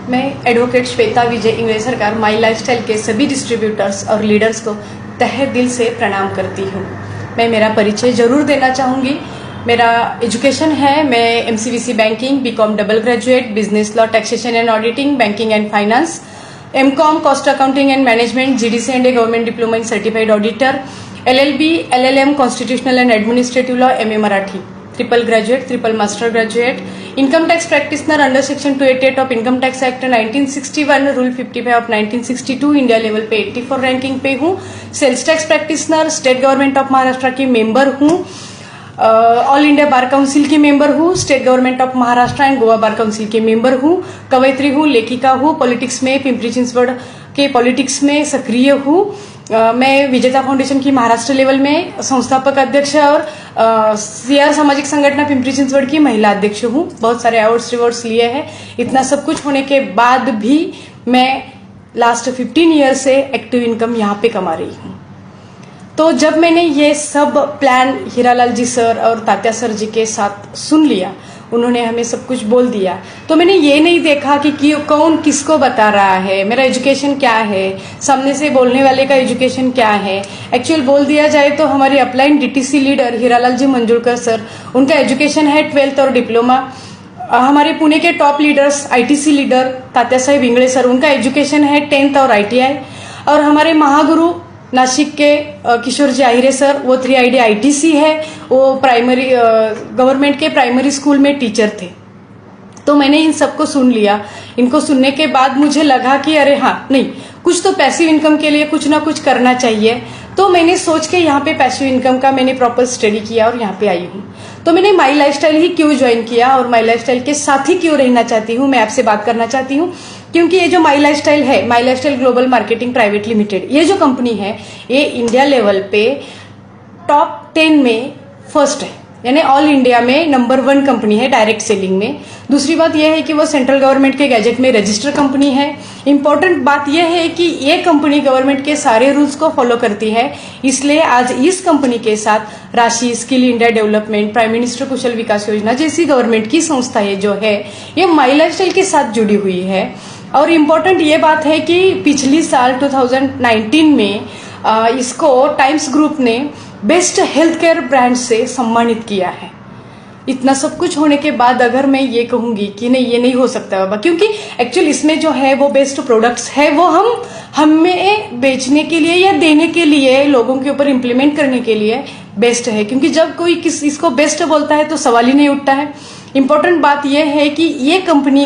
मैं एडवोकेट श्वेता विजय इंग्लिश सरकार माई लाइफस्टाइल के सभी डिस्ट्रीब्यूटर्स और लीडर्स को तहे दिल से प्रणाम करती हूँ। मैं मेरा परिचय जरूर देना चाहूँगी। मेरा एजुकेशन है, मैं MCVC banking, BCom double graduate, business law, taxation and auditing, banking and finance, MCom cost accounting and management, GDC and government diploma in certified auditor, LLB, LLM constitutional and administrative law, MA Marathi, triple graduate, triple master graduate, income tax practitioner under section 288 of income tax act 1961, rule 55 of 1962, India level पे 84 ranking पे हूँ। Sales tax practitioner, state government of Maharashtra की member हूँ, all India bar council की member हूँ, state government of Maharashtra and Goa bar council की member हूँ, कवयित्री हूँ, लेखिका हूँ, पॉलिटिक्स में पिंपरी चिंचवड के पॉलिटिक्स में सक्रिय हूँ। मैं विजेता फाउंडेशन की महाराष्ट्र लेवल में संस्थापक अध्यक्ष और CR सामाजिक संगठन पिंपरी चिंचवड की महिला अध्यक्ष हूँ। बहुत सारे अवार्ड्स रिवॉर्ड्स लिए हैं। इतना सब कुछ होने के बाद भी मैं लास्ट 15 ईयर से एक्टिव इनकम यहाँ पे कमा रही हूँ। तो जब मैंने ये सब प्लान हीरालाल जी सर और तात्या सर जी के साथ सुन लिया, उन्होंने हमें सब कुछ बोल दिया, तो मैंने ये नहीं देखा कि कौन किसको बता रहा है, मेरा एजुकेशन क्या है, सामने से बोलने वाले का एजुकेशन क्या है। एक्चुअल बोल दिया जाए तो हमारे upline DTC leader Hiralal ji Manjulkar sir, उनका एजुकेशन है 12th और डिप्लोमा। हमारे पुणे के top leaders ITC leader Tatya Saheb Ingale sir, उनका एजुकेशन है 10th और ITI। और हमारे महागुरु नासिक के किशोर जी आहिरे सर, वो 3ID ITC है, वो प्राइमरी गवर्नमेंट के प्राइमरी स्कूल में टीचर थे। तो मैंने इन सबको सुन लिया। इनको सुनने के बाद मुझे लगा कि अरे हाँ, नहीं, कुछ तो पैसिव इनकम के लिए कुछ ना कुछ करना चाहिए। तो मैंने सोच के यहाँ पे पैसिव इनकम का मैंने प्रॉपर स्टडी किया और यहाँ पे आई हूँ। तो मैंने माई लाइफस्टाइल ही क्यों ज्वाइन किया और माई लाइफस्टाइल के साथ ही क्यों रहना चाहती हूँ, मैं आपसे बात करना चाहती हूँ। क्योंकि ये जो माई लाइफस्टाइल है, my lifestyle global marketing private limited, ये जो कंपनी है, ये इंडिया लेवल पे टॉप 10 में फर्स्ट है, यानी ऑल इंडिया में नंबर 1 कंपनी है डायरेक्ट सेलिंग में। दूसरी बात यह है कि वो सेंट्रल गवर्नमेंट के गैजेट में रजिस्टर कंपनी है। इंपॉर्टेंट बात यह है कि ये कंपनी गवर्नमेंट के सारे रूल्स को फॉलो करती है। इसलिए आज इस कंपनी के साथ राशि, skill India development, prime minister कुशल विकास योजना जैसी गवर्नमेंट की संस्थाएं जो है, ये माई लाइफस्टाइल के साथ जुड़ी हुई है। और इम्पोर्टेंट ये बात है कि पिछली साल 2019 में इसको टाइम्स ग्रुप ने बेस्ट हेल्थ केयर ब्रांड से सम्मानित किया है। इतना सब कुछ होने के बाद अगर मैं ये कहूंगी कि नहीं, ये नहीं हो सकता बाबा, क्योंकि एक्चुअल इसमें जो है वो बेस्ट प्रोडक्ट्स है, वो हमें बेचने के लिए या देने के लिए, लोगों के ऊपर इम्प्लीमेंट करने के लिए बेस्ट है। क्योंकि जब कोई इसको बेस्ट बोलता है तो सवाल ही नहीं उठता है। इंपॉर्टेंट बात यह है कि ये कंपनी